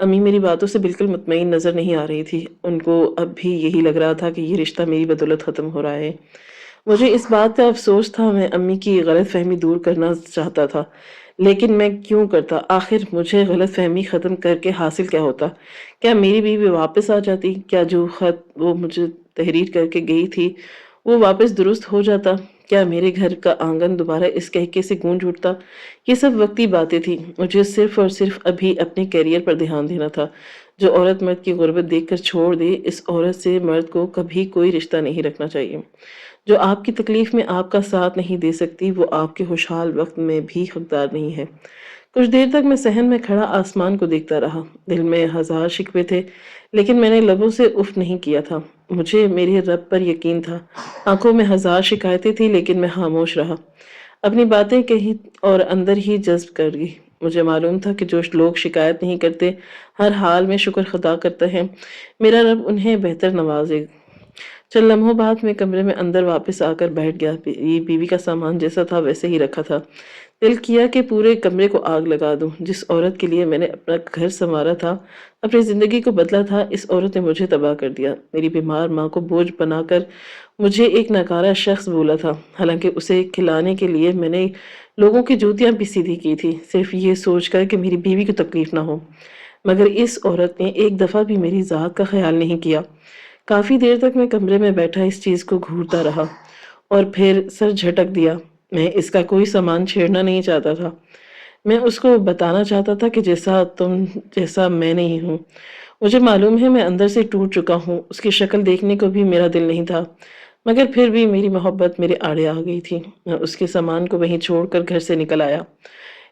امی میری باتوں سے بالکل مطمئن نظر نہیں آ رہی تھی، ان کو اب بھی یہی لگ رہا تھا کہ یہ رشتہ میری بدولت ختم ہو رہا ہے۔ مجھے اس بات کا افسوس تھا، میں امی کی غلط فہمی دور کرنا چاہتا تھا، لیکن میں کیوں کرتا؟ آخر مجھے غلط فہمی ختم کر کے حاصل کیا ہوتا؟ کیا میری بیوی واپس آ جاتی؟ کیا جو خط وہ مجھے تحریر کر کے گئی تھی وہ واپس درست ہو جاتا؟ کیا میرے گھر کا آنگن دوبارہ اس کہکے سے گونج اٹھتا؟ یہ سب وقتی باتیں تھیں، مجھے صرف اور صرف ابھی اپنے کیریئر پر دھیان دینا تھا۔ جو عورت مرد کی غربت دیکھ کر چھوڑ دے، اس عورت سے مرد کو کبھی کوئی رشتہ نہیں رکھنا چاہیے۔ جو آپ کی تکلیف میں آپ کا ساتھ نہیں دے سکتی، وہ آپ کے خوشحال وقت میں بھی حقدار نہیں ہے۔ کچھ دیر تک میں صحن میں کھڑا آسمان کو دیکھتا رہا، دل میں ہزار شکوے تھے لیکن میں نے لبوں سے اف نہیں کیا تھا۔ مجھے میرے رب پر یقین تھا، آنکھوں میں ہزار شکایتیں تھی لیکن میں خاموش رہا، اپنی باتیں کہی اور اندر ہی جذب کر گئی۔ مجھے معلوم تھا کہ جو لوگ شکایت نہیں کرتے، ہر حال میں شکر خدا کرتے ہیں، میرا رب انہیں بہتر نوازے۔ چند لمحوں بعد میں کمرے میں اندر واپس آ کر بیٹھ گیا، بیوی کا سامان جیسا تھا ویسے ہی رکھا تھا۔ دل کیا کہ پورے کمرے کو آگ لگا دوں۔ جس عورت کے لیے میں نے اپنا گھر سنوارا تھا، اپنی زندگی کو بدلا تھا، اس عورت نے مجھے تباہ کر دیا۔ میری بیمار ماں کو بوجھ بنا کر مجھے ایک ناکارہ شخص بولا تھا، حالانکہ اسے کھلانے کے لیے میں نے لوگوں کی جوتیاں بھی سیدھی کی تھی، صرف یہ سوچ کر کہ میری بیوی کو تکلیف نہ ہو۔ مگر اس عورت نے ایک دفعہ بھی میری ذات کا خیال نہیں کیا۔ کافی دیر تک میں کمرے میں بیٹھا اس چیز کو گھورتا رہا اور پھر سر جھٹک دیا۔ میں اس کا کوئی سامان چھیڑنا نہیں چاہتا تھا، میں اس کو بتانا چاہتا تھا کہ جیسا تم جیسا میں نہیں ہوں۔ مجھے معلوم ہے میں اندر سے ٹوٹ چکا ہوں، اس کی شکل دیکھنے کو بھی میرا دل نہیں تھا، مگر پھر بھی میری محبت میرے آڑے آ گئی تھی۔ میں اس کے سامان کو وہیں چھوڑ کر گھر سے نکل آیا۔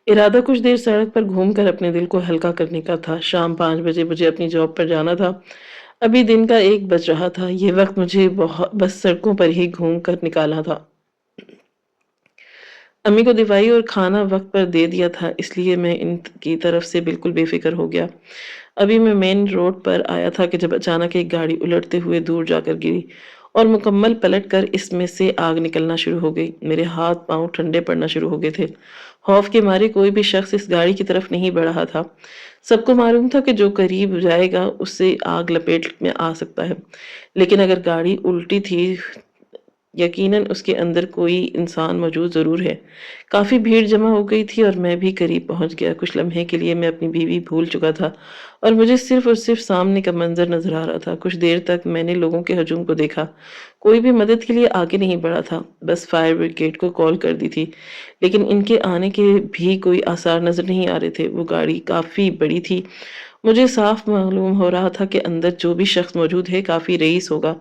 ارادہ کچھ دیر سڑک پر گھوم کر اپنے دل کو ہلکا کرنے کا تھا۔ شام 5 بجے مجھے اپنی جاب پر جانا تھا، ابھی دن کا 1 بج رہا تھا۔ یہ وقت مجھے بس سڑکوں پر ہی گھوم کر نکالا تھا۔ امی کو دوائی اور کھانا وقت پر دے دیا تھا، اس لیے میں ان کی طرف سے بالکل بے فکر ہو گیا۔ ابھی میں مین روڈ پر آیا تھا کہ جب اچانک ایک گاڑی الٹتے ہوئے دور جا کر گری اور مکمل پلٹ کر اس میں سے آگ نکلنا شروع ہو گئی۔ میرے ہاتھ پاؤں ٹھنڈے پڑنا شروع ہو گئے تھے۔ خوف کے مارے کوئی بھی شخص اس گاڑی کی طرف نہیں بڑھ رہا تھا۔ سب کو معلوم تھا کہ جو قریب جائے گا اس سے آگ لپیٹ میں آ سکتا ہے، لیکن اگر گاڑی الٹی تھی یقیناً اس کے اندر کوئی انسان موجود ضرور ہے۔ کافی بھیڑ جمع ہو گئی تھی اور میں بھی قریب پہنچ گیا۔ کچھ لمحے کے لیے میں اپنی بیوی بھول چکا تھا اور مجھے صرف اور صرف سامنے کا منظر نظر آ رہا تھا۔ کچھ دیر تک میں نے لوگوں کے ہجوم کو دیکھا، کوئی بھی مدد کے لیے آگے نہیں بڑھا تھا، بس فائر بریگیڈ کو کال کر دی تھی، لیکن ان کے آنے کے بھی کوئی آثار نظر نہیں آ رہے تھے۔ وہ گاڑی کافی بڑی تھی، مجھے صاف معلوم ہو رہا تھا کہ اندر جو بھی شخص موجود ہے کافی رئیس ہوگا۔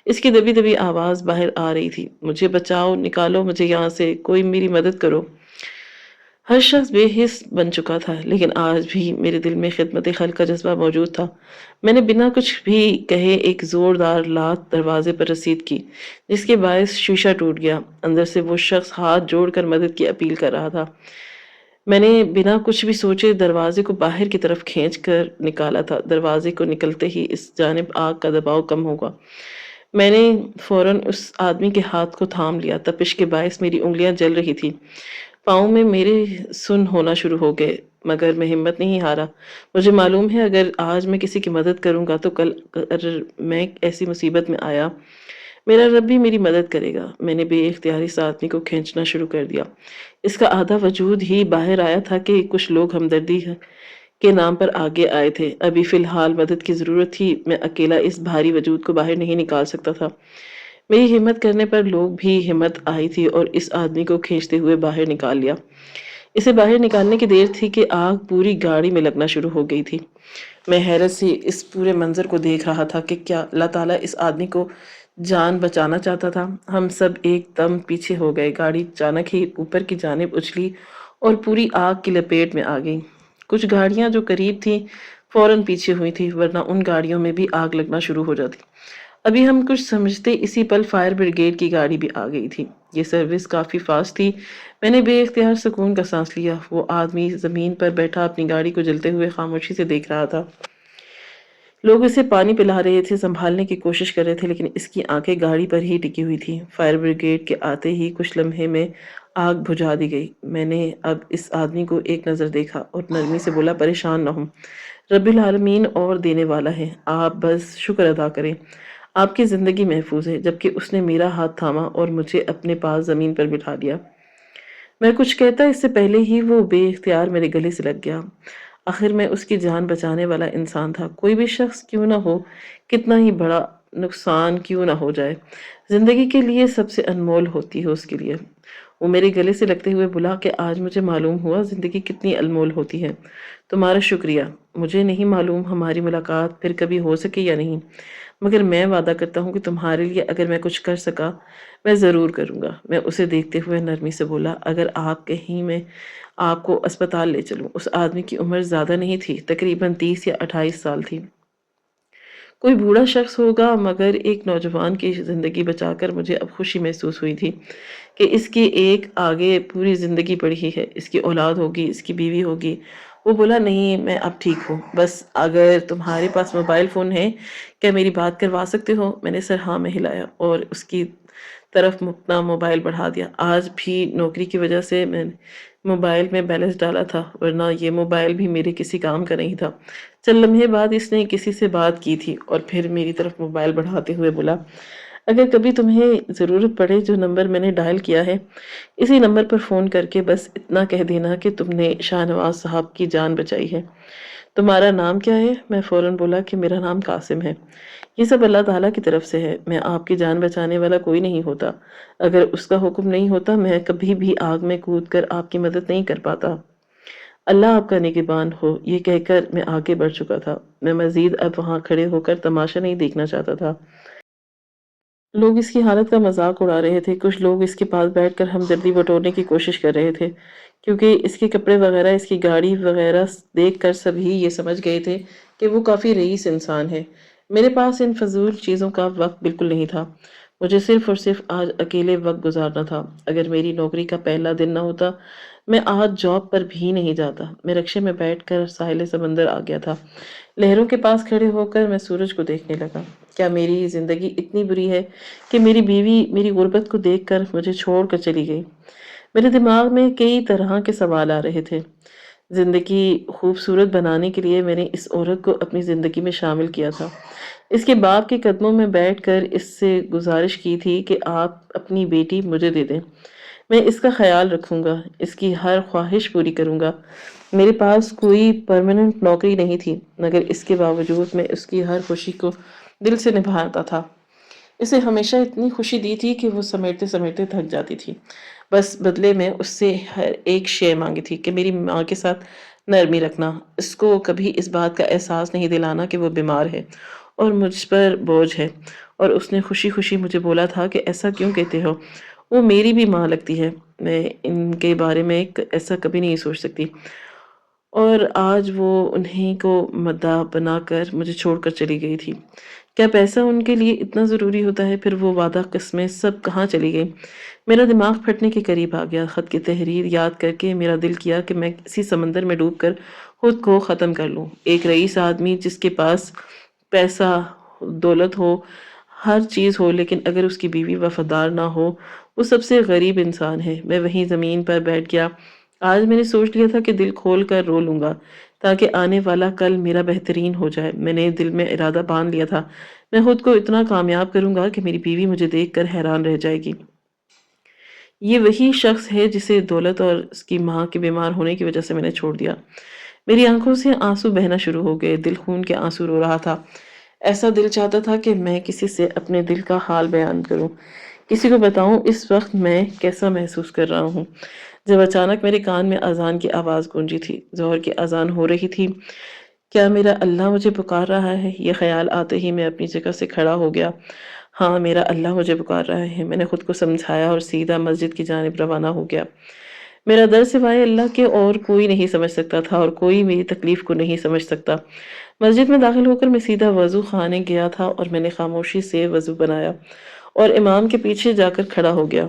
اس کی دبی دبی آواز باہر آ رہی تھی، مجھے بچاؤ، نکالو مجھے یہاں سے، کوئی میری مدد کرو۔ ہر شخص بے حس بن چکا تھا، لیکن آج بھی میرے دل میں خدمت خلق کا جذبہ موجود تھا۔ میں نے بنا کچھ بھی کہے ایک زوردار لات دروازے پر رسید کی، جس کے باعث شیشہ ٹوٹ گیا۔ اندر سے وہ شخص ہاتھ جوڑ کر مدد کی اپیل کر رہا تھا۔ میں نے بنا کچھ بھی سوچے دروازے کو باہر کی طرف کھینچ کر نکالا تھا۔ دروازے کو نکلتے ہی اس جانب آگ کا دباؤ کم ہوگا۔ میں نے فوراً اس آدمی کے ہاتھ کو تھام لیا، تپش کے باعث میری انگلیاں جل رہی تھی، پاؤں میں میرے سن ہونا شروع ہو گئے، مگر میں ہمت نہیں ہارا۔ مجھے معلوم ہے اگر آج میں کسی کی مدد کروں گا تو کل اگر میں ایسی مصیبت میں آیا، میرا رب بھی میری مدد کرے گا۔ میں نے بے اختیاری اس آدمی کو کھینچنا شروع کر دیا۔ اس کا آدھا وجود ہی باہر آیا تھا کہ کچھ لوگ ہمدردی کے نام پر آگے آئے تھے۔ ابھی فی الحال مدد کی ضرورت تھی، میں اکیلا اس بھاری وجود کو باہر نہیں نکال سکتا تھا۔ میری ہمت کرنے پر لوگ بھی ہمت آئی تھی اور اس آدمی کو کھینچتے ہوئے باہر نکال لیا۔ اسے باہر نکالنے کی دیر تھی کہ آگ پوری گاڑی میں لگنا شروع ہو گئی تھی۔ میں حیرت سے اس پورے منظر کو دیکھ رہا تھا کہ کیا اللہ تعالیٰ اس آدمی کو جان بچانا چاہتا تھا۔ ہم سب ایک دم پیچھے ہو گئے، گاڑی اچانک ہی اوپر کی جانب اچھلی اور پوری آگ کی لپیٹ میں آ گئی۔ کچھ گاڑیاں جو قریب تھیں فوراً پیچھے ہوئی تھی، ورنہ ان گاڑیوں میں بھی آگ لگنا شروع ہو جاتی۔ ابھی ہم کچھ سمجھتے اسی پل فائر بریگیڈ کی گاڑی بھی آ گئی تھی۔ یہ سروس کافی فاسٹ تھی۔ میں نے بے اختیار سکون کا سانس لیا۔ وہ آدمی زمین پر بیٹھا اپنی گاڑی کو جلتے ہوئے خاموشی سے دیکھ رہا تھا۔ لوگ اسے پانی پلا رہے تھے، سنبھالنے کی کوشش کر رہے تھے، لیکن اس کی آنکھیں گاڑی پر ہی ٹکی ہوئی تھی۔ فائر بریگیڈ کے آتے ہی کچھ لمحے میں آگ بجھا دی گئی۔ میں نے اب اس آدمی کو ایک نظر دیکھا اور نرمی سے بولا، پریشان نہ ہوں، رب العالمین اور دینے والا ہے، آپ بس شکر ادا کریں، آپ کی زندگی محفوظ ہے۔ جبکہ اس نے میرا ہاتھ تھاما اور مجھے اپنے پاس زمین پر بٹھا دیا۔ میں کچھ کہتا اس سے پہلے ہی وہ بے اختیار میرے گلے سے لگ گیا۔ آخر میں اس کی جان بچانے والا انسان تھا۔ کوئی بھی شخص کیوں نہ ہو، کتنا ہی بڑا نقصان کیوں نہ ہو جائے، زندگی کے لیے سب سے انمول ہوتی ہے اس کے لیے۔ وہ میرے گلے سے لگتے ہوئے بولا کہ آج مجھے معلوم ہوا زندگی کتنی انمول ہوتی ہے، تمہارا شکریہ۔ مجھے نہیں معلوم ہماری ملاقات پھر کبھی ہو سکے یا نہیں، مگر میں وعدہ کرتا ہوں کہ تمہارے لیے اگر میں کچھ کر سکا میں ضرور کروں گا۔ میں اسے دیکھتے ہوئے نرمی سے بولا، اگر آپ کہیں میں آپ کو اسپتال لے چلوں۔ اس آدمی کی عمر زیادہ نہیں تھی، تقریباً 30 یا 28 سال تھی۔ کوئی بوڑھا شخص ہوگا، مگر ایک نوجوان کی زندگی بچا کر مجھے اب خوشی محسوس ہوئی تھی کہ اس کی ایک آگے پوری زندگی پڑی ہے، اس کی اولاد ہوگی، اس کی بیوی ہوگی۔ وہ بولا، نہیں میں اب ٹھیک ہوں، بس اگر تمہارے پاس موبائل فون ہے کیا میری بات کروا سکتے ہو؟ میں نے سر ہاں میں ہلایا اور اس کی طرف اپنا موبائل بڑھا دیا۔ آج بھی نوکری کی وجہ سے میں نے موبائل میں بیلنس ڈالا تھا، ورنہ یہ موبائل بھی میرے کسی کام کا نہیں تھا۔ چند لمحے بعد اس نے کسی سے بات کی تھی اور پھر میری طرف موبائل بڑھاتے ہوئے بولا، اگر کبھی تمہیں ضرورت پڑے جو نمبر میں نے ڈائل کیا ہے اسی نمبر پر فون کر کے بس اتنا کہہ دینا کہ تم نے شاہ نواز صاحب کی جان بچائی ہے۔ تمہارا نام کیا ہے؟ میں فوراً بولا کہ میرا نام قاسم ہے۔ یہ سب اللہ تعالیٰ کی طرف سے ہے، میں آپ کی جان بچانے والا کوئی نہیں ہوتا، اگر اس کا حکم نہیں ہوتا میں کبھی بھی آگ میں کود کر آپ کی مدد نہیں کر پاتا۔ اللہ آپ کا نگہبان ہو۔ یہ کہہ کر میں آگے بڑھ چکا تھا۔ میں مزید اب وہاں کھڑے ہو کر تماشا نہیں دیکھنا چاہتا تھا۔ لوگ اس کی حالت کا مذاق اڑا رہے تھے، کچھ لوگ اس کے پاس بیٹھ کر ہمدردی بٹورنے کی کوشش کر رہے تھے، کیونکہ اس کے کپڑے وغیرہ، اس کی گاڑی وغیرہ دیکھ کر سبھی یہ سمجھ گئے تھے کہ وہ کافی رئیس انسان ہے۔ میرے پاس ان فضول چیزوں کا وقت بالکل نہیں تھا، مجھے صرف اور صرف آج اکیلے وقت گزارنا تھا۔ اگر میری نوکری کا پہلا دن نہ ہوتا میں آج جاب پر بھی نہیں جاتا۔ میں رکشے میں بیٹھ کر ساحل سمندر آ گیا تھا، لہروں کے پاس کھڑے ہو کر میں سورج کو دیکھنے لگا۔ کیا میری زندگی اتنی بری ہے کہ میری بیوی میری غربت کو دیکھ کر مجھے چھوڑ کر چلی گئی؟ میرے دماغ میں کئی طرح کے سوال آ رہے تھے۔ زندگی خوبصورت بنانے کے لیے میں نے اس عورت کو اپنی زندگی میں شامل کیا تھا، اس کے باپ کے قدموں میں بیٹھ کر اس سے گزارش کی تھی کہ آپ اپنی بیٹی مجھے دے دیں، میں اس کا خیال رکھوں گا، اس کی ہر خواہش پوری کروں گا۔ میرے پاس کوئی پرماننٹ نوکری نہیں تھی، مگر اس کے باوجود میں اس کی ہر خوشی کو دل سے نبھاتا تھا۔ اسے ہمیشہ اتنی خوشی دی تھی کہ وہ سمیٹتے سمیٹتے تھک جاتی تھی۔ بس بدلے میں اس سے ہر ایک شے مانگی تھی کہ میری ماں کے ساتھ نرمی رکھنا، اس کو کبھی اس بات کا احساس نہیں دلانا کہ وہ بیمار ہے اور مجھ پر بوجھ ہے۔ اور اس نے خوشی خوشی مجھے بولا تھا کہ ایسا کیوں کہتے ہو، وہ میری بھی ماں لگتی ہے، میں ان کے بارے میں ایسا کبھی نہیں سوچ سکتی۔ اور آج وہ انہیں کو مداح بنا کر مجھے چھوڑ کر چلی گئی تھی۔ کیا پیسہ ان کے لیے اتنا ضروری ہوتا ہے؟ پھر وہ وعدہ قسمیں سب کہاں چلی گئی؟ میرا دماغ پھٹنے کے قریب آ گیا۔ خط کی تحریر یاد کر کے میرا دل کیا کہ میں اسی سمندر میں ڈوب کر خود کو ختم کر لوں۔ ایک رئیس آدمی جس کے پاس پیسہ، دولت ہو، ہر چیز ہو، لیکن اگر اس کی بیوی وفادار نہ ہو، وہ سب سے غریب انسان ہے۔ میں وہیں زمین پر بیٹھ گیا۔ آج میں نے سوچ لیا تھا کہ دل کھول کر رو لوں گا تاکہ آنے والا کل میرا بہترین ہو جائے۔ میں نے دل میں ارادہ باندھ لیا تھا، میں خود کو اتنا کامیاب کروں گا کہ میری بیوی مجھے دیکھ کر حیران رہ جائے گی۔ یہ وہی شخص ہے جسے دولت اور اس کی ماں کے بیمار ہونے کی وجہ سے میں نے چھوڑ دیا۔ میری آنکھوں سے آنسو بہنا شروع ہو گئے، دل خون کے آنسو رو رہا تھا۔ ایسا دل چاہتا تھا کہ میں کسی سے اپنے دل کا حال بیان کروں، کسی کو بتاؤں اس وقت میں کیسا محسوس کر رہا ہوں۔ جب اچانک میرے کان میں اذان کی آواز گونجی تھی، ظہر کی اذان ہو رہی تھی۔ کیا میرا اللہ مجھے پکار رہا ہے؟ یہ خیال آتے ہی میں اپنی جگہ سے کھڑا ہو گیا۔ ہاں، میرا اللہ مجھے پکار رہا ہے، میں نے خود کو سمجھایا اور سیدھا مسجد کی جانب روانہ ہو گیا۔ میرا درد سوائے اللہ کے اور کوئی نہیں سمجھ سکتا تھا اور کوئی میری تکلیف کو نہیں سمجھ سکتا۔ مسجد میں داخل ہو کر میں سیدھا وضو خانے گیا تھا اور میں نے خاموشی سے وضو بنایا اور امام کے پیچھے جا کر کھڑا ہو گیا۔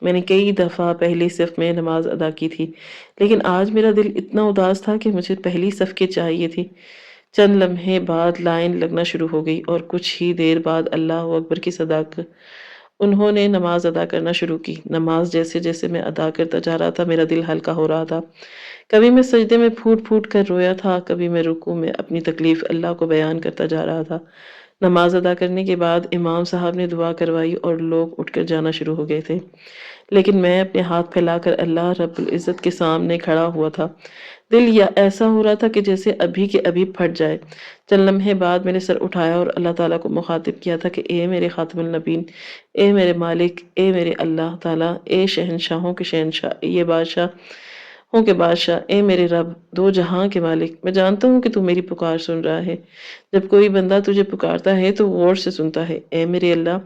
میں نے کئی دفعہ پہلی صف میں نماز ادا کی تھی، لیکن آج میرا دل اتنا اداس تھا کہ مجھے پہلی صف کی چاہیے تھی۔ چند لمحے بعد لائن لگنا شروع ہو گئی اور کچھ ہی دیر بعد اللہ اکبر کی صدا انہوں نے نماز ادا کرنا شروع کی۔ نماز جیسے جیسے میں ادا کرتا جا رہا تھا میرا دل ہلکا ہو رہا تھا۔ کبھی میں سجدے میں پھوٹ پھوٹ کر رویا تھا، کبھی میں رکوع میں اپنی تکلیف اللہ کو بیان کرتا جا رہا تھا۔ نماز ادا کرنے کے بعد امام صاحب نے دعا کروائی اور لوگ اٹھ کر جانا شروع ہو گئے تھے، لیکن میں اپنے ہاتھ پھیلا کر اللہ رب العزت کے سامنے کھڑا ہوا تھا۔ دل یا ایسا ہو رہا تھا کہ جیسے ابھی کے ابھی پھٹ جائے۔ چند لمحے بعد میں نے سر اٹھایا اور اللہ تعالیٰ کو مخاطب کیا تھا کہ اے میرے خاتم النبیین، اے میرے مالک، اے میرے اللہ تعالیٰ، اے شہنشاہوں کے شہنشاہ، یہ بادشاہ ہوں کہ بادشاہ، اے میرے رب، دو جہاں کے مالک، میں جانتا ہوں کہ تو میری پکار سن رہا ہے۔ جب کوئی بندہ تجھے پکارتا ہے تو غور سے سنتا ہے۔ اے میرے اللہ،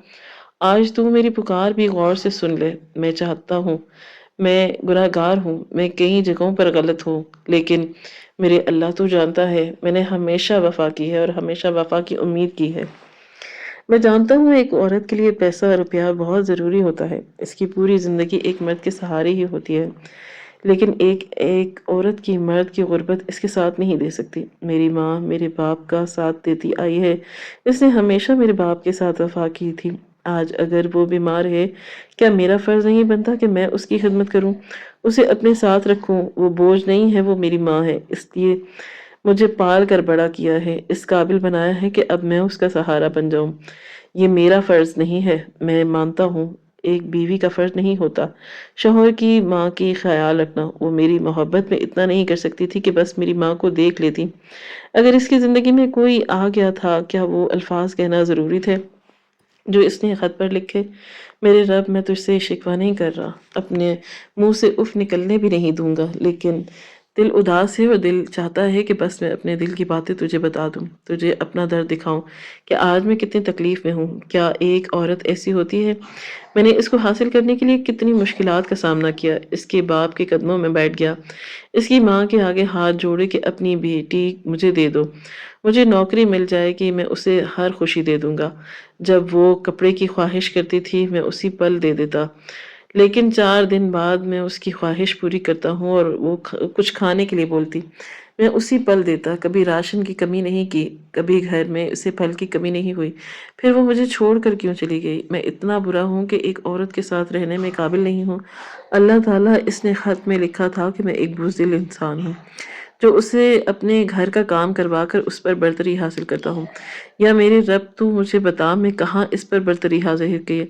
آج تو میری پکار بھی غور سے سن لے۔ میں چاہتا ہوں، میں گناہگار ہوں، میں کئی جگہوں پر غلط ہوں، لیکن میرے اللہ تو جانتا ہے میں نے ہمیشہ وفا کی ہے اور ہمیشہ وفا کی امید کی ہے۔ میں جانتا ہوں ایک عورت کے لیے پیسہ اور روپیہ بہت ضروری ہوتا ہے، اس کی پوری زندگی ایک مرد کے سہارے ہی ہوتی ہے، لیکن ایک عورت کی مرد کی غربت اس کے ساتھ نہیں دے سکتی۔ میری ماں میرے باپ کا ساتھ دیتی آئی ہے، اس نے ہمیشہ میرے باپ کے ساتھ وفا کی تھی۔ آج اگر وہ بیمار ہے، کیا میرا فرض نہیں بنتا کہ میں اس کی خدمت کروں، اسے اپنے ساتھ رکھوں؟ وہ بوجھ نہیں ہے، وہ میری ماں ہے، اس لیے مجھے پال کر بڑا کیا ہے، اس قابل بنایا ہے کہ اب میں اس کا سہارا بن جاؤں۔ یہ میرا فرض نہیں ہے، میں مانتا ہوں ایک بیوی کا فرض نہیں ہوتا شوہر کی ماں کی خیال رکھنا۔ وہ میری محبت میں اتنا نہیں کر سکتی تھی کہ بس میری ماں کو دیکھ لیتی۔ اگر اس کی زندگی میں کوئی آ گیا تھا، کیا وہ الفاظ کہنا ضروری تھے جو اس نے خط پر لکھے؟ میرے رب، میں تجھ سے شکوہ نہیں کر رہا، اپنے منہ سے اف نکلنے بھی نہیں دوں گا، لیکن دل اداس ہے اور دل چاہتا ہے کہ بس میں اپنے دل کی باتیں تجھے بتا دوں، تجھے اپنا درد دکھاؤں کہ آج میں کتنی تکلیف میں ہوں۔ کیا ایک عورت ایسی ہوتی ہے؟ میں نے اس کو حاصل کرنے کے لیے کتنی مشکلات کا سامنا کیا، اس کے باپ کے قدموں میں بیٹھ گیا، اس کی ماں کے آگے ہاتھ جوڑے کہ اپنی بیٹی مجھے دے دو، مجھے نوکری مل جائے گی، میں اسے ہر خوشی دے دوں گا۔ جب وہ کپڑے کی خواہش کرتی تھی میں اسی پل دے دیتا، لیکن 4 دن بعد میں اس کی خواہش پوری کرتا ہوں اور وہ کچھ کھانے کے لیے بولتی، میں اسی پل دیتا۔ کبھی راشن کی کمی نہیں کی، کبھی گھر میں اسے پھل کی کمی نہیں ہوئی، پھر وہ مجھے چھوڑ کر کیوں چلی گئی؟ میں اتنا برا ہوں کہ ایک عورت کے ساتھ رہنے میں قابل نہیں ہوں۔ اللہ تعالیٰ، اس نے خط میں لکھا تھا کہ میں ایک بزدل انسان ہوں جو اسے اپنے گھر کا کام کروا کر اس پر برتری حاصل کرتا ہوں۔ یا میرے رب، تو مجھے بتا میں کہاں اس پر برتری حاصل کی؟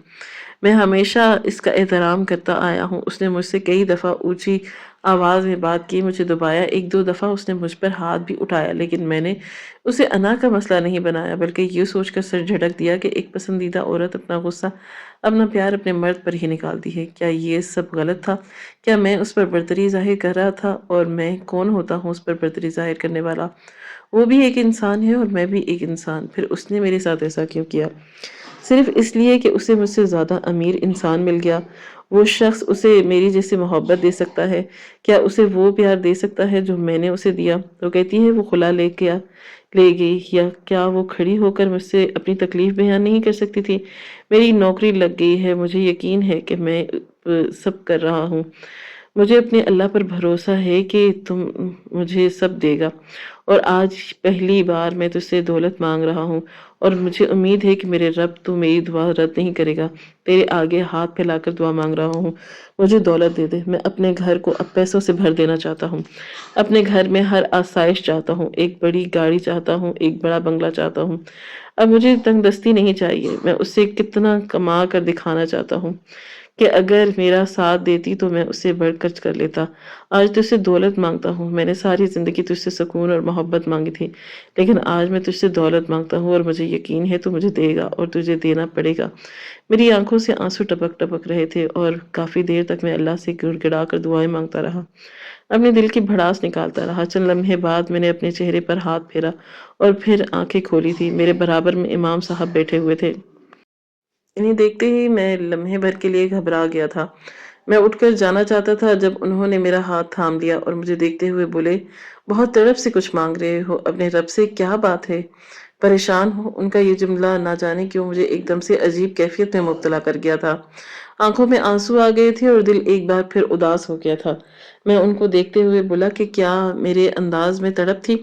میں ہمیشہ اس کا احترام کرتا آیا ہوں۔ اس نے مجھ سے کئی دفعہ اونچی آواز میں بات کی، مجھے دبایا، 1-2 دفعہ اس نے مجھ پر ہاتھ بھی اٹھایا، لیکن میں نے اسے انا کا مسئلہ نہیں بنایا، بلکہ یہ سوچ کر سر جھٹک دیا کہ ایک پسندیدہ عورت اپنا غصہ، اپنا پیار اپنے مرد پر ہی نکالتی ہے۔ کیا یہ سب غلط تھا؟ کیا میں اس پر برتری ظاہر کر رہا تھا؟ اور میں کون ہوتا ہوں اس پر برتری ظاہر کرنے والا؟ وہ بھی ایک انسان ہے اور میں بھی ایک انسان، پھر اس نے میرے ساتھ ایسا کیوں کیا؟ صرف اس لیے کہ اسے مجھ سے زیادہ امیر انسان مل گیا؟ وہ شخص اسے میری جیسی محبت دے سکتا ہے؟ کیا اسے وہ پیار دے سکتا ہے جو میں نے اسے دیا؟ تو کہتی ہے وہ خلا لے گئی، یا کیا وہ کھڑی ہو کر مجھ سے اپنی تکلیف بیان نہیں کر سکتی تھی؟ میری نوکری لگ گئی ہے، مجھے یقین ہے کہ میں سب کر رہا ہوں، مجھے اپنے اللہ پر بھروسہ ہے کہ تم مجھے سب دے گا، اور آج پہلی بار میں تجھ سے دولت مانگ رہا ہوں اور مجھے امید ہے کہ میرے رب تو میری دعا رد نہیں کرے گا۔ تیرے آگے ہاتھ پھیلا کر دعا مانگ رہا ہوں، مجھے دولت دے دے۔ میں اپنے گھر کو اب پیسوں سے بھر دینا چاہتا ہوں، اپنے گھر میں ہر آسائش چاہتا ہوں، ایک بڑی گاڑی چاہتا ہوں، ایک بڑا بنگلہ چاہتا ہوں۔ اب مجھے تنگ دستی نہیں چاہیے، میں اس سے کتنا کما کر دکھانا چاہتا ہوں کہ اگر میرا ساتھ دیتی تو میں اسے بڑھ کر کر لیتا۔ آج تجھ سے دولت مانگتا ہوں، میں نے ساری زندگی تجھ سے سکون اور محبت مانگی تھی، لیکن آج میں تجھ سے دولت مانگتا ہوں اور مجھے یقین ہے تو مجھے دے گا اور تجھے دینا پڑے گا۔ میری آنکھوں سے آنسو ٹپک ٹپک رہے تھے اور کافی دیر تک میں اللہ سے گڑ گڑا کر دعائیں مانگتا رہا، اپنے دل کی بھڑاس نکالتا رہا۔ چند لمحے بعد میں نے اپنے چہرے پر ہاتھ پھیرا اور پھر آنکھیں کھولی تھی۔ میرے برابر میں امام صاحب بیٹھے ہوئے تھے۔ انہیں دیکھتے ہی میں لمحے بھر کے لیے گھبرا گیا تھا۔ میں اٹھ کر جانا چاہتا تھا جب انہوں نے میرا ہاتھ تھام لیا اور مجھے دیکھتے ہوئے بولے، بہت تڑپ سے کچھ مانگ رہے ہو، اپنے رب سے کیا بات ہے؟ پریشان ہو؟ ان کا یہ جملہ نہ جانے کیوں مجھے ایک دم سے عجیب کیفیت میں مبتلا کر گیا تھا۔ آنکھوں میں آنسو آ گئے تھے اور دل ایک بار پھر اداس ہو گیا تھا۔ میں ان کو دیکھتے ہوئے بولا کہ کیا میرے انداز میں تڑپ تھی؟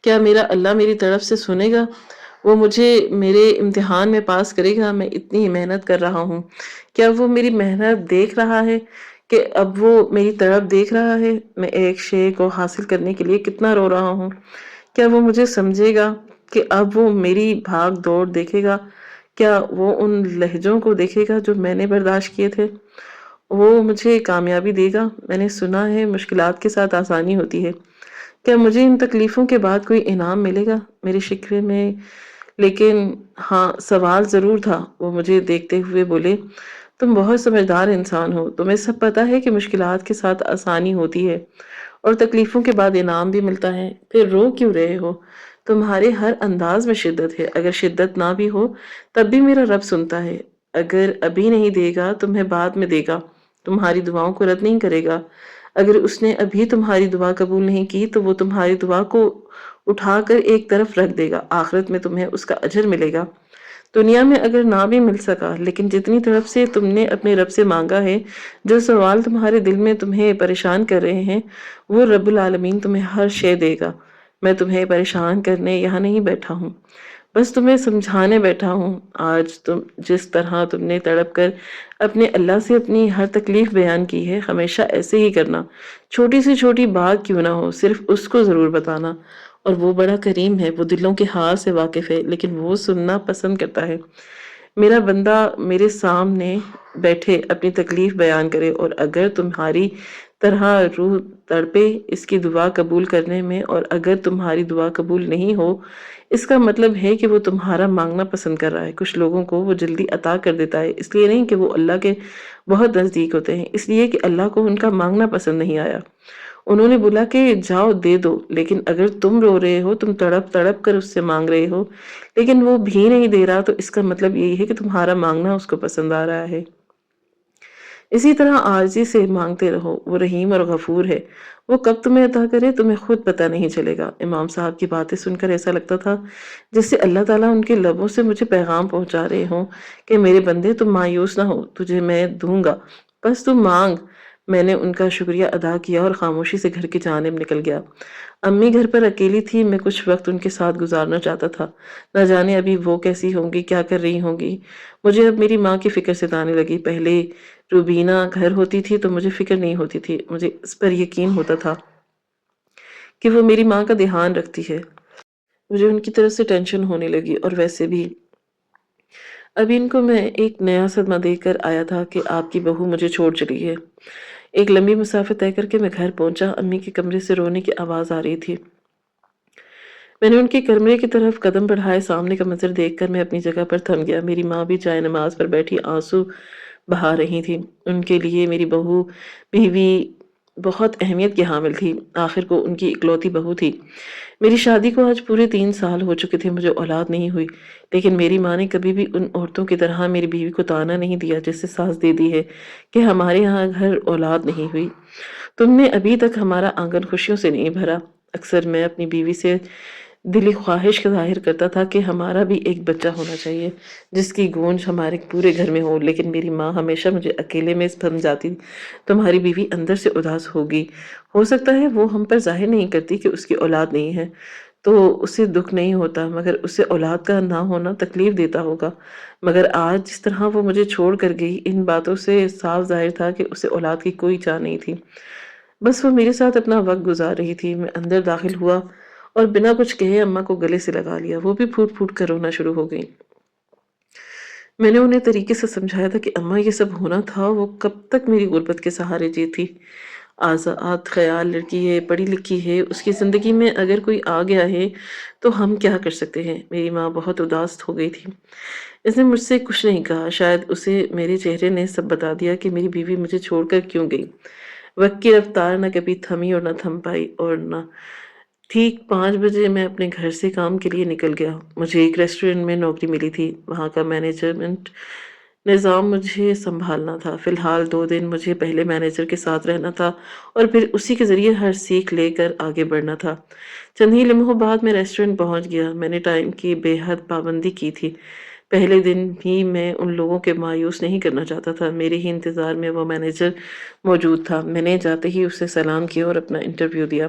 کیا میرا اللہ میری طرف سے سنے گا؟ وہ مجھے میرے امتحان میں پاس کرے گا، میں اتنی محنت کر رہا ہوں؟ کیا وہ میری محنت دیکھ رہا ہے کہ اب وہ میری طرف دیکھ رہا ہے؟ میں ایک شے کو حاصل کرنے کے لیے کتنا رو رہا ہوں؟ کیا وہ مجھے سمجھے گا کہ اب وہ میری بھاگ دوڑ دیکھے گا؟ کیا وہ ان لہجوں کو دیکھے گا جو میں نے برداشت کیے تھے؟ وہ مجھے کامیابی دے گا؟ میں نے سنا ہے مشکلات کے ساتھ آسانی ہوتی ہے۔ کیا مجھے ان تکلیفوں کے بعد کوئی انعام ملے گا؟ میرے شکوے میں لیکن ہاں سوال ضرور تھا۔ وہ مجھے دیکھتے ہوئے بولے، تم بہت سمجھدار انسان ہو، تمہیں سب پتا ہے کہ مشکلات کے ساتھ آسانی ہوتی ہے اور تکلیفوں کے بعد انعام بھی ملتا ہے، پھر رو کیوں رہے ہو؟ تمہارے ہر انداز میں شدت ہے، اگر شدت نہ بھی ہو تب بھی میرا رب سنتا ہے، اگر ابھی نہیں دے گا تمہیں بعد میں دے گا، تمہاری دعاؤں کو رد نہیں کرے گا۔ اگر اس نے ابھی تمہاری دعا قبول نہیں کی تو وہ تمہاری دعا کو اٹھا کر ایک طرف رکھ دے گا، آخرت میں تمہیں اس کا اجر ملے گا۔ دنیا میں اگر نہ بھی مل سکا لیکن جتنی طرف سے تم نے اپنے رب سے مانگا ہے، جو سوال تمہارے دل میں تمہیں پریشان کر رہے ہیں، وہ رب العالمین تمہیں ہر شے دے گا۔ میں تمہیں پریشان کرنے یہاں نہیں بیٹھا ہوں، بس تمہیں سمجھانے بیٹھا ہوں۔ آج تم جس طرح تم نے تڑپ کر اپنے اللہ سے اپنی ہر تکلیف بیان کی ہے، ہمیشہ ایسے ہی کرنا۔ چھوٹی سی چھوٹی بات کیوں نہ ہو، صرف اس کو ضرور بتانا، اور وہ بڑا کریم ہے، وہ دلوں کے حال سے واقف ہے، لیکن وہ سننا پسند کرتا ہے۔ میرا بندہ میرے سامنے بیٹھے اپنی تکلیف بیان کرے، اور اگر تمہاری طرح روح تڑپے اس کی دعا قبول کرنے میں، اور اگر تمہاری دعا قبول نہیں ہو، اس کا مطلب ہے کہ وہ تمہارا مانگنا پسند کر رہا ہے۔ کچھ لوگوں کو وہ جلدی عطا کر دیتا ہے، اس لیے نہیں کہ وہ اللہ کے بہت نزدیک ہوتے ہیں، اس لیے کہ اللہ کو ان کا مانگنا پسند نہیں آیا۔ انہوں نے بولا کہ جاؤ دے دو، لیکن اگر تم رو رہے ہو، تم تڑپ تڑپ کر اس سے مانگ رہے ہو، لیکن وہ بھی نہیں دے رہا، تو اس کا مطلب یہی ہے کہ تمہارا مانگنا اس کو پسند آ رہا ہے۔ اسی طرح عاجزی سے مانگتے رہو، وہ رحیم اور غفور ہے۔ وہ کب تمہیں عطا کرے تمہیں خود پتہ نہیں چلے گا۔ امام صاحب کی باتیں سن کر ایسا لگتا تھا جس سے اللہ تعالیٰ ان کے لبوں سے مجھے پیغام پہنچا رہے ہوں کہ میرے بندے تم مایوس نہ ہو، تجھے میں دوں گا، بس تم مانگ۔ میں نے ان کا شکریہ ادا کیا اور خاموشی سے گھر کی جانب نکل گیا۔ امی گھر پر اکیلی تھی، میں کچھ وقت ان کے ساتھ گزارنا چاہتا تھا۔ نہ جانے ابھی وہ کیسی ہوں گی، کیا کر رہی ہوں گی۔ مجھے اب میری ماں کی فکر ستانے لگی۔ پہلے روبینہ گھر ہوتی تھی تو مجھے فکر نہیں ہوتی تھی، مجھے اس پر یقین ہوتا تھا کہ وہ میری ماں کا دھیان رکھتی ہے۔ مجھے ان کی طرف سے ٹینشن ہونے لگی، اور ویسے بھی ابھی ان کو میں ایک نیا صدمہ دے کر آیا تھا کہ آپ کی بہو مجھے چھوڑ چلی ہے۔ ایک لمبی مسافت طے کر کے میں گھر پہنچا۔ امی کے کمرے سے رونے کی آواز آ رہی تھی۔ میں نے ان کے کمرے کی طرف قدم بڑھائے، سامنے کا منظر دیکھ کر میں اپنی جگہ پر تھم گیا۔ میری ماں بھی چائے نماز پر بیٹھی آنسو بہا رہی تھی۔ ان کے لیے میری بہو بیوی بہت اہمیت کی حامل تھی، آخر کو ان کی اکلوتی بہو تھی۔ میری شادی کو آج پورے 3 سال ہو چکے تھے، مجھے اولاد نہیں ہوئی، لیکن میری ماں نے کبھی بھی ان عورتوں کی طرح میری بیوی کو طعنہ نہیں دیا جس سے ساز دے دی ہے کہ ہمارے ہاں گھر اولاد نہیں ہوئی، تم نے ابھی تک ہمارا آنگن خوشیوں سے نہیں بھرا۔ اکثر میں اپنی بیوی سے دلی خواہش کا ظاہر کرتا تھا کہ ہمارا بھی ایک بچہ ہونا چاہیے جس کی گونج ہمارے پورے گھر میں ہو، لیکن میری ماں ہمیشہ مجھے اکیلے میں سمجھاتی، تمہاری بیوی اندر سے اداس ہوگی، ہو سکتا ہے وہ ہم پر ظاہر نہیں کرتی کہ اس کی اولاد نہیں ہے تو اسے دکھ نہیں ہوتا، مگر اسے اولاد کا نہ ہونا تکلیف دیتا ہوگا۔ مگر آج جس طرح وہ مجھے چھوڑ کر گئی، ان باتوں سے صاف ظاہر تھا کہ اسے اولاد کی کوئی چاہ نہیں تھی، بس وہ میرے ساتھ اپنا وقت گزار رہی تھی۔ میں اندر داخل ہوا اور بنا کچھ کہے اماں کو گلے سے لگا لیا، وہ بھی پھوٹ پھوٹ کر رونا شروع ہو گئی۔ میں نے انہیں طریقے سے سمجھایا تھا کہ اماں یہ سب ہونا تھا، وہ کب تک میری غربت کے سہارے جی تھی۔ آزاد خیال لڑکی ہے، پڑھی لکھی ہے، اس کی زندگی میں اگر کوئی آ گیا ہے تو ہم کیا کر سکتے ہیں۔ میری ماں بہت اداس ہو گئی تھی، اس نے مجھ سے کچھ نہیں کہا، شاید اسے میرے چہرے نے سب بتا دیا کہ میری بیوی مجھے چھوڑ کر کیوں گئی۔ وقت کی رفتار نہ کبھی تھمی اور نہ تھم پائی، اور نہ ٹھیک 5 بجے میں اپنے گھر سے کام کے لیے نکل گیا۔ مجھے ایک ریسٹورنٹ میں نوکری ملی تھی، وہاں کا مینجمنٹ نظام مجھے سنبھالنا تھا۔ فی الحال 2 دن مجھے پہلے مینیجر کے ساتھ رہنا تھا اور پھر اسی کے ذریعے ہر سیکھ لے کر آگے بڑھنا تھا۔ چند ہی لمحوں بعد میں ریسٹورنٹ پہنچ گیا۔ میں نے ٹائم کی بے حد پابندی کی تھی۔ پہلے دن بھی میں ان لوگوں کے مایوس نہیں کرنا چاہتا تھا۔ میرے ہی انتظار میں وہ مینیجر موجود تھا۔ میں نے جاتے ہی اسے سلام کیا اور اپنا انٹرویو دیا۔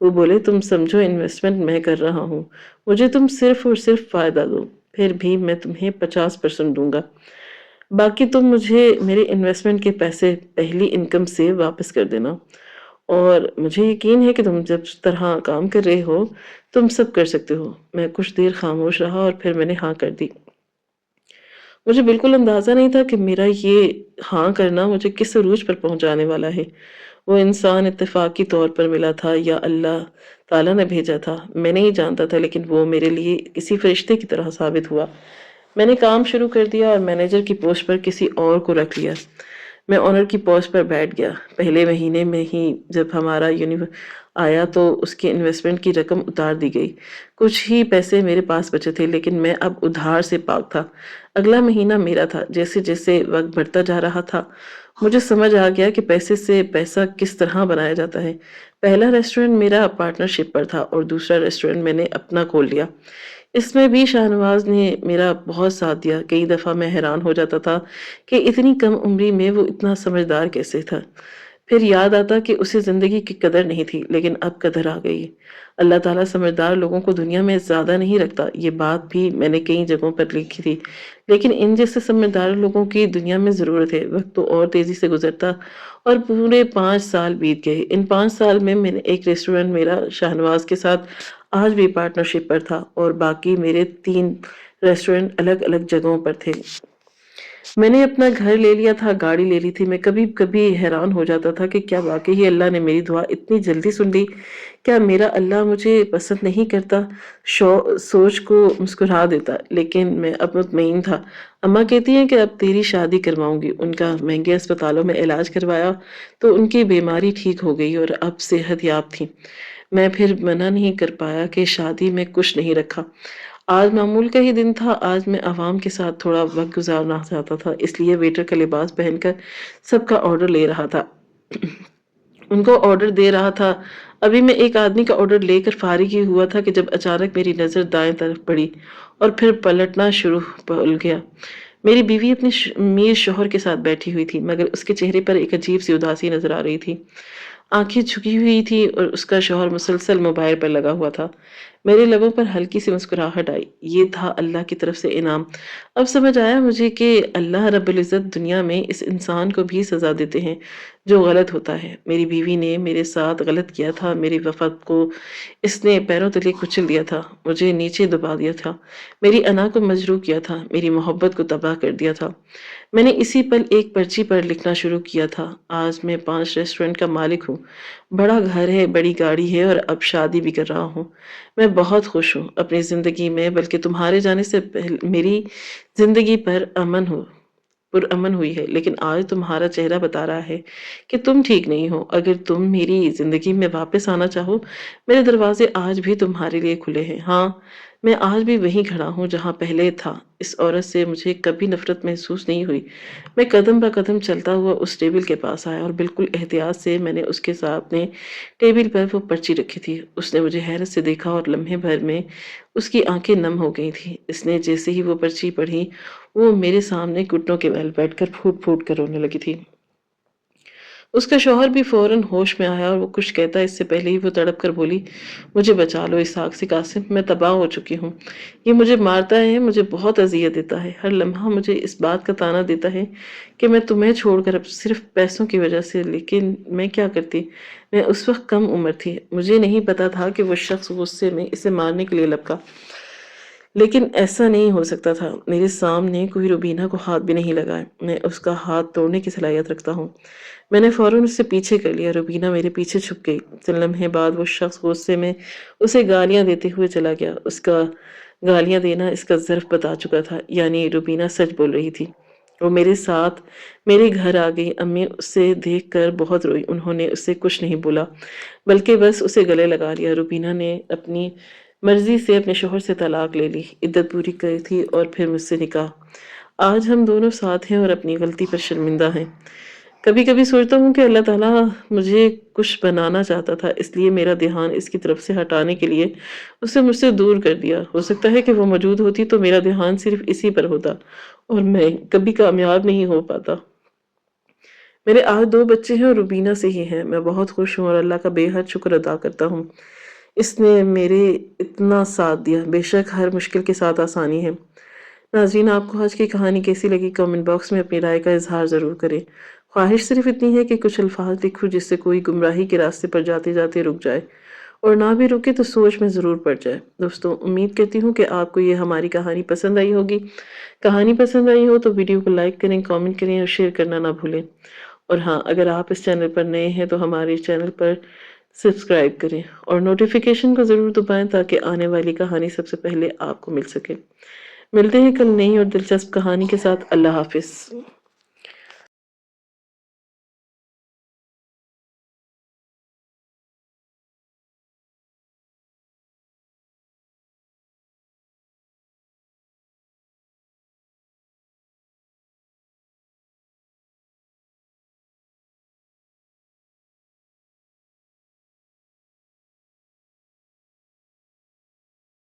وہ بولے تم سمجھو انویسٹمنٹ میں کر رہا ہوں، مجھے تم صرف اور صرف فائدہ دو، پھر بھی میں تمہیں 50% دوں گا، باقی تم مجھے میرے انویسٹمنٹ کے پیسے پہلی انکم سے واپس کر دینا۔ اور مجھے یقین ہے کہ تم جب طرح کام کر رہے ہو تم سب کر سکتے ہو۔ میں کچھ دیر خاموش رہا اور پھر میں نے ہاں کر دی۔ مجھے بالکل اندازہ نہیں تھا کہ میرا یہ ہاں کرنا مجھے کس عروج پر پہنچانے والا ہے۔ وہ انسان اتفاقی طور پر ملا تھا یا اللہ تعالیٰ نے بھیجا تھا، میں نہیں جانتا تھا، لیکن وہ میرے لیے کسی فرشتے کی طرح ثابت ہوا۔ میں نے کام شروع کر دیا اور مینیجر کی پوسٹ پر کسی اور کو رکھ لیا۔ میں آنر کی پوسٹ پر بیٹھ گیا۔ پہلے مہینے میں ہی جب ہمارا آیا تو اس کے انویسٹمنٹ کی رقم اتار دی گئی۔ کچھ ہی پیسے میرے پاس بچے تھے، لیکن میں اب ادھار سے پاک تھا۔ اگلا مہینہ میرا تھا۔ جیسے جیسے وقت بڑھتا جا رہا تھا مجھے سمجھ آ گیا کہ پیسے سے پیسہ کس طرح بنایا جاتا ہے۔ پہلا ریسٹورنٹ میرا پارٹنرشپ پر تھا اور دوسرا ریسٹورنٹ میں نے اپنا کھول لیا۔ اس میں بھی شاہنواز نے میرا بہت ساتھ دیا۔ کئی دفعہ میں حیران ہو جاتا تھا کہ اتنی کم عمری میں وہ اتنا سمجھدار کیسے تھا۔ پھر یاد آتا کہ اسے زندگی کی قدر نہیں تھی، لیکن اب قدر آ گئی۔ اللہ تعالیٰ سمجھدار لوگوں کو دنیا میں زیادہ نہیں رکھتا، یہ بات بھی میں نے کئی جگہوں پر لکھی تھی، لیکن ان جیسے سمجھدار لوگوں کی دنیا میں ضرورت ہے۔ وقت تو اور تیزی سے گزرتا اور پورے 5 سال بیت گئے۔ ان 5 سال میں نے ایک ریسٹورنٹ میرا شاہنواز کے ساتھ آج بھی پارٹنرشپ پر تھا اور باقی میرے 3 ریسٹورنٹ الگ الگ جگہوں پر تھے۔ میں نے اپنا گھر لے لیا تھا، گاڑی لے لی تھی۔ میں کبھی کبھی حیران ہو جاتا تھا کہ کیا واقعی اللہ نے میری دعا اتنی جلدی سن لی؟ کیا میرا اللہ مجھے پسند نہیں کرتا؟ سوچ کو مسکرا دیتا، لیکن میں اب مطمئن تھا۔ اماں کہتی ہیں کہ اب تیری شادی کرواؤں گی۔ ان کا مہنگے اسپتالوں میں علاج کروایا تو ان کی بیماری ٹھیک ہو گئی اور اب صحت یاب تھی۔ میں پھر منع نہیں کر پایا کہ شادی میں کچھ نہیں رکھا۔ آج معمول کا ہی دن تھا۔ آج میں عوام کے ساتھ تھوڑا وقت گزارنا چاہتا تھا، اس لیے ویٹر کا لباس پہن کر سب کا آرڈر لے رہا تھا، ان کو آرڈر دے رہا تھا۔ ابھی میں ایک آدمی کا آرڈر لے کر فارغ ہی ہوا تھا کہ جب اچانک میری نظر دائیں طرف پڑی اور پھر پلٹنا شروع ہو گیا۔ میری بیوی اپنے امیر شوہر کے ساتھ بیٹھی ہوئی تھی، مگر اس کے چہرے پر ایک عجیب سی اداسی نظر آ رہی تھی۔ آنکھیں جھکی ہوئی تھی اور اس کا شوہر مسلسل موبائل پر لگا ہوا تھا۔ میرے لبوں پر ہلکی سی مسکراہٹ آئی۔ یہ تھا اللہ کی طرف سے انعام۔ اب سمجھ آیا مجھے کہ اللہ رب العزت دنیا میں اس انسان کو بھی سزا دیتے ہیں جو غلط ہوتا ہے۔ میری بیوی نے میرے ساتھ غلط کیا تھا، میری وفات کو اس نے پیروں تلے کچل دیا تھا، مجھے نیچے دبا دیا تھا، میری انا کو مجروح کیا تھا، میری محبت کو تباہ کر دیا تھا۔ میں نے اسی پل ایک پرچی پر لکھنا شروع کیا تھا، آج میں 5 ریسٹورنٹ کا مالک ہوں، بڑا گھر ہے، بڑی گاڑی ہے اور اب شادی بھی کر رہا ہوں۔ میں بہت خوش ہوں اپنی زندگی میں، بلکہ تمہارے جانے سے پہلے میری زندگی پر امن ہوئی ہے، لیکن آج تمہارا چہرہ بتا رہا ہے کہ تم ٹھیک نہیں ہو۔ اگر تم میری زندگی میں واپس آنا چاہو، میرے دروازے آج بھی تمہارے لیے کھلے ہیں۔ ہاں، میں آج بھی وہیں کھڑا ہوں جہاں پہلے تھا۔ اس عورت سے مجھے کبھی نفرت محسوس نہیں ہوئی۔ میں قدم بہ قدم چلتا ہوا اس ٹیبل کے پاس آیا اور بالکل احتیاط سے میں نے اس کے سامنے ٹیبل پر وہ پرچی رکھی تھی۔ اس نے مجھے حیرت سے دیکھا اور لمحے بھر میں اس کی آنکھیں نم ہو گئی تھیں۔ اس نے جیسے ہی وہ پرچی پڑھی، وہ میرے سامنے گھٹنوں کے بل بیٹھ کر پھوٹ پھوٹ کر رونے لگی تھی۔ اس کا شوہر بھی فوراً ہوش میں آیا اور وہ کچھ کہتا اس سے پہلے ہی وہ تڑپ کر بولی، مجھے بچا لو اس آگ سے قاسم، میں تباہ ہو چکی ہوں۔ یہ مجھے مارتا ہے، مجھے بہت اذیت دیتا ہے، ہر لمحہ مجھے اس بات کا طعنہ دیتا ہے کہ میں تمہیں چھوڑ کر اب صرف پیسوں کی وجہ سے، لیکن میں کیا کرتی؟ میں اس وقت کم عمر تھی، مجھے نہیں پتا تھا کہ وہ شخص غصے میں اسے مارنے کے لیے لپکا، لیکن ایسا نہیں ہو سکتا تھا۔ میرے سامنے کوئی روبینہ کو ہاتھ بھی نہیں لگائے، میں اس کا ہاتھ توڑنے کی صلاحیت رکھتا ہوں۔ میں نے فوراً اس سے پیچھے کر لیا، روبینہ میرے پیچھے چھپ گئی۔ چند لمحے بعد وہ شخص غصے میں اسے گالیاں دیتے ہوئے چلا گیا۔ اس کا گالیاں دینا اس کا ظرف بتا چکا تھا، یعنی روبینہ سچ بول رہی تھی۔ وہ میرے ساتھ میرے گھر آ گئی۔ امی اسے دیکھ کر بہت روئی، انہوں نے اسے کچھ نہیں بولا بلکہ بس اسے گلے لگا لیا۔ روبینہ نے اپنی مرضی سے اپنے شوہر سے طلاق لے لی، عدت پوری کی تھی اور پھر مجھ سے نکاح۔ آج ہم دونوں ساتھ ہیں اور اپنی غلطی پر شرمندہ ہیں۔ کبھی کبھی سوچتا ہوں کہ اللہ تعالیٰ مجھے کچھ بنانا چاہتا تھا، اس لیے میرا دھیان اس کی طرف سے ہٹانے کے لیے اسے مجھ سے دور کر دیا۔ ہو سکتا ہے کہ وہ موجود ہوتی تو میرا دھیان صرف اسی پر ہوتا اور میں کبھی کامیاب نہیں ہو پاتا۔ میرے آج 2 بچے ہیں اور روبینہ سے ہی ہیں۔ میں بہت خوش ہوں اور اللہ کا بے حد شکر ادا کرتا ہوں۔ اس نے میرے اتنا ساتھ دیا۔ بے شک ہر مشکل کے ساتھ آسانی ہے۔ ناظرین، آپ کو آج کی کہانی کیسی لگی کامنٹ باکس میں اپنی رائے کا اظہار ضرور کریں۔ خواہش صرف اتنی ہے کہ کچھ الفاظ لکھو جس سے کوئی گمراہی کے راستے پر جاتے جاتے رک جائے، اور نہ بھی رکے تو سوچ میں ضرور پڑ جائے۔ دوستوں، امید کرتی ہوں کہ آپ کو یہ ہماری کہانی پسند آئی ہوگی۔ کہانی پسند آئی ہو تو ویڈیو کو لائک کریں، کامنٹ کریں اور شیئر کرنا نہ بھولیں۔ اور ہاں، اگر آپ اس چینل پر نئے ہیں تو ہمارے چینل پر سبسکرائب کریں اور نوٹیفیکیشن کو ضرور دبائیں تاکہ آنے والی کہانی سب سے پہلے آپ کو مل سکے۔ ملتے ہیں کل نئی اور دلچسپ کہانی کے ساتھ۔ اللہ حافظ۔